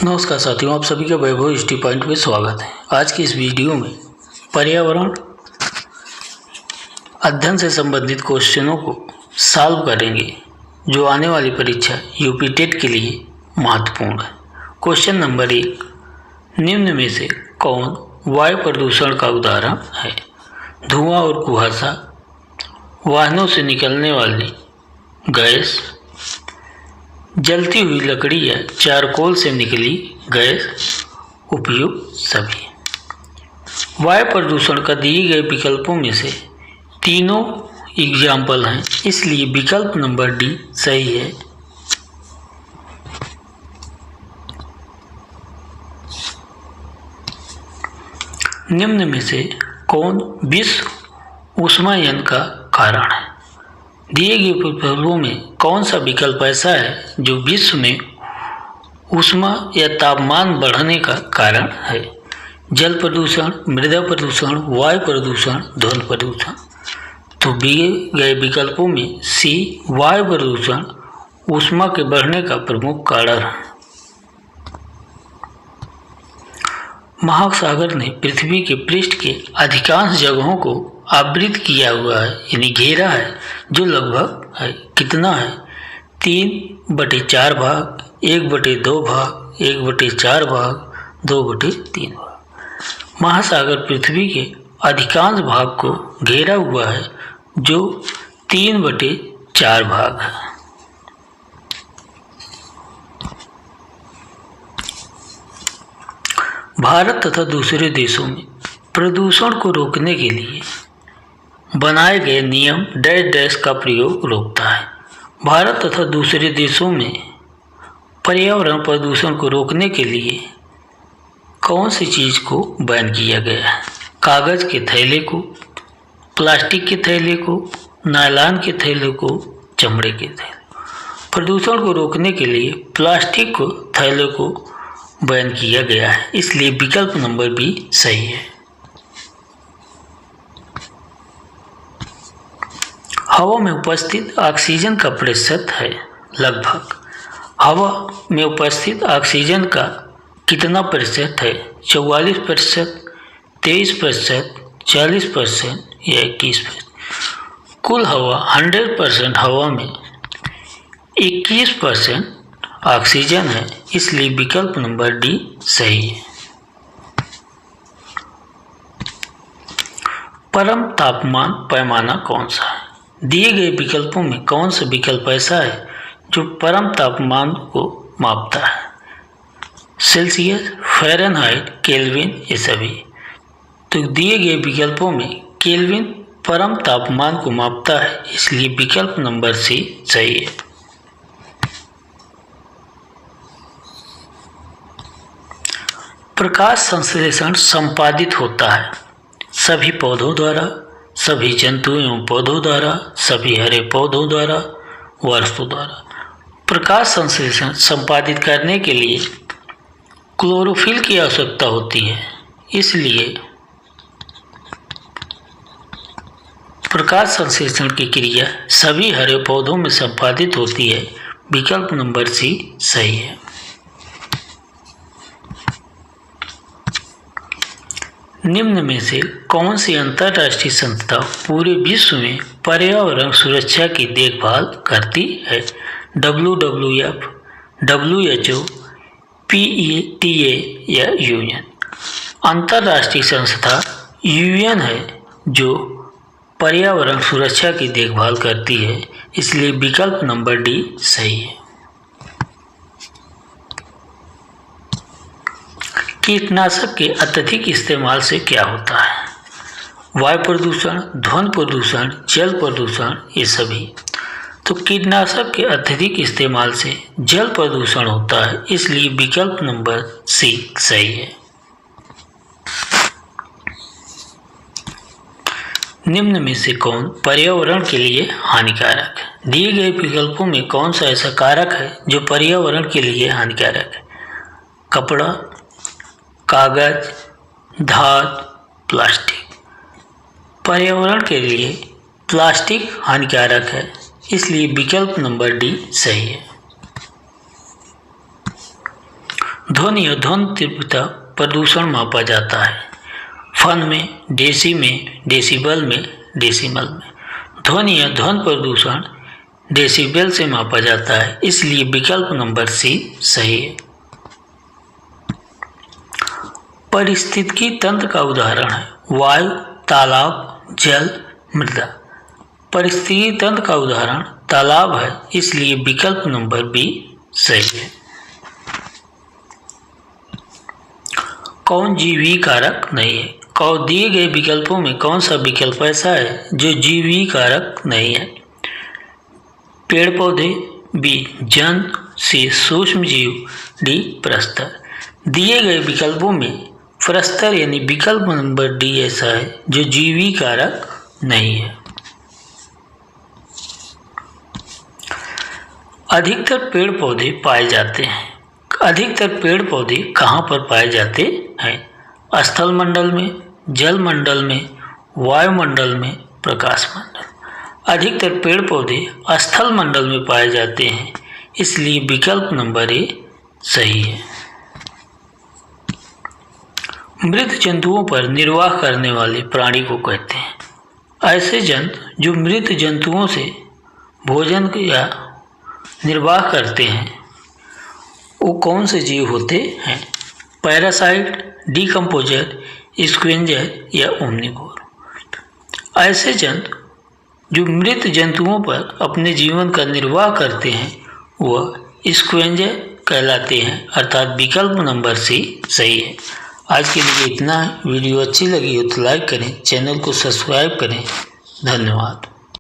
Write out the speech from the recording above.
नमस्कार साथियों, आप सभी का वैभव हिस्ट्री पॉइंट में स्वागत है। आज की इस वीडियो में पर्यावरण अध्ययन से संबंधित क्वेश्चनों को सॉल्व करेंगे जो आने वाली परीक्षा यूपी टेट के लिए महत्वपूर्ण है। क्वेश्चन नंबर 1, निम्न में से कौन वायु प्रदूषण का उदाहरण है? धुआं और कुहासा, वाहनों से निकलने वाली गैस, जलती हुई लकड़ी या चारकोल से निकली गैस, उपयुक्त सभी। वायु प्रदूषण का दिए गए विकल्पों में से तीनों एग्जाम्पल हैं, इसलिए विकल्प नंबर डी सही है। निम्न में से कौन विश्व ऊष्मायन का कारण है? दिए गए विकल्पों में कौन सा विकल्प ऐसा है जो विश्व में ऊष्मा या तापमान बढ़ने का कारण है? जल प्रदूषण, मृदा प्रदूषण, वायु प्रदूषण, ध्वनि प्रदूषण। तो दिए गए विकल्पों में सी वायु प्रदूषण ऊष्मा के बढ़ने का प्रमुख कारण है। महासागर ने पृथ्वी के पृष्ठ के अधिकांश जगहों को आवृत किया हुआ है, यानी घेरा है, जो लगभग है कितना है? 3/4 भाग, 1/2 भाग, 1/4 भाग, 2/3 भाग। महासागर पृथ्वी के अधिकांश भाग को घेरा हुआ है, जो 3/4 भाग है। भारत तथा दूसरे देशों में प्रदूषण को रोकने के लिए बनाए गए नियम डैश डैश का प्रयोग रोकता है। भारत तथा दूसरे देशों में पर्यावरण प्रदूषण को रोकने के लिए कौन सी चीज़ को बैन किया गया है? कागज़ के थैले को, प्लास्टिक के थैले को, नायलॉन के थैले को, चमड़े के थैले। प्रदूषण को रोकने के लिए प्लास्टिक को थैले को बैन किया गया है, इसलिए विकल्प नंबर बी सही है। हवा में उपस्थित ऑक्सीजन का प्रतिशत है लगभग। हवा में उपस्थित ऑक्सीजन का कितना प्रतिशत है? 44%, 23%, 40% या 21%। कुल हवा 100% हवा में 21% ऑक्सीजन है, इसलिए विकल्प नंबर डी सही है। परम तापमान पैमाना कौन सा है? दिए गए विकल्पों में कौन सा विकल्प ऐसा है जो परम तापमान को मापता है? सेल्सियस, फ़ारेनहाइट, केल्विन, ये सभी। तो दिए गए विकल्पों में केल्विन परम तापमान को मापता है, इसलिए विकल्प नंबर सी सही है। प्रकाश संश्लेषण संपादित होता है सभी पौधों द्वारा, सभी जंतुओं एवं पौधों द्वारा, सभी हरे पौधों द्वारा, वस्तुओं द्वारा। प्रकाश संश्लेषण संपादित करने के लिए क्लोरोफिल की आवश्यकता होती है, इसलिए प्रकाश संश्लेषण की क्रिया सभी हरे पौधों में संपादित होती है। विकल्प नंबर सी सही है। निम्न में से कौन सी अंतर्राष्ट्रीय संस्था पूरे विश्व में पर्यावरण सुरक्षा की देखभाल करती है? WWF, WHO, PETA या यूएन? अंतर्राष्ट्रीय संस्था यूएन है जो पर्यावरण सुरक्षा की देखभाल करती है, इसलिए विकल्प नंबर डी सही है। कीटनाशक के अत्यधिक इस्तेमाल से क्या होता है? वायु प्रदूषण, ध्वनि प्रदूषण, जल प्रदूषण, ये सभी। तो कीटनाशक के अत्यधिक इस्तेमाल से जल प्रदूषण होता है, इसलिए विकल्प नंबर सी सही है। निम्न में से कौन पर्यावरण के लिए हानिकारक है? दिए गए विकल्पों में कौन सा ऐसा कारक है जो पर्यावरण के लिए हानिकारक है? कपड़ा, कागज, धातु, प्लास्टिक। पर्यावरण के लिए प्लास्टिक हानिकारक है, इसलिए विकल्प नंबर डी सही है। ध्वनि और ध्वनि तीव्रता प्रदूषण मापा जाता है। फन में, डेसी में, डेसिबल में, डेसिमल में। ध्वनि या ध्वनि प्रदूषण डेसिबल से मापा जाता है, इसलिए विकल्प नंबर सी सही है। पारिस्थितिकी तंत्र का उदाहरण है वायु, तालाब, जल, मृदा। पारिस्थितिकी तंत्र का उदाहरण तालाब है, इसलिए विकल्प नंबर बी सही है। कौन जीवी कारक नहीं है? दिए गए विकल्पों में कौन सा विकल्प ऐसा है जो जीवी कारक नहीं है? पेड़ पौधे, बी जंतु, सी सूक्ष्म जीव, डी प्रस्तर। दिए गए विकल्पों में प्रस्तर यानी विकल्प नंबर डी ऐसा है जो जीवी कारक नहीं है। अधिकतर पेड़ पौधे पाए जाते हैं। अधिकतर पेड़ पौधे कहाँ पर पाए जाते हैं? स्थल मंडल में, जल मंडल में, वायुमंडल में, प्रकाश मंडल। अधिकतर पेड़ पौधे स्थल मंडल में पाए जाते हैं, इसलिए विकल्प नंबर ए सही है। मृत जंतुओं पर निर्वाह करने वाले प्राणी को कहते हैं। ऐसे जंतु जो मृत जंतुओं से भोजन या निर्वाह करते हैं वो कौन से जीव होते हैं? पैरासाइट, डिकम्पोजर, स्क्वेंजर या ओमनिवोर। ऐसे जंतु जो मृत जंतुओं पर अपने जीवन का निर्वाह करते हैं वह स्क्वेंजर कहलाते हैं, अर्थात विकल्प नंबर सी सही है। आज के लिए इतना। वीडियो अच्छी लगी हो तो लाइक करें, चैनल को सब्सक्राइब करें। धन्यवाद।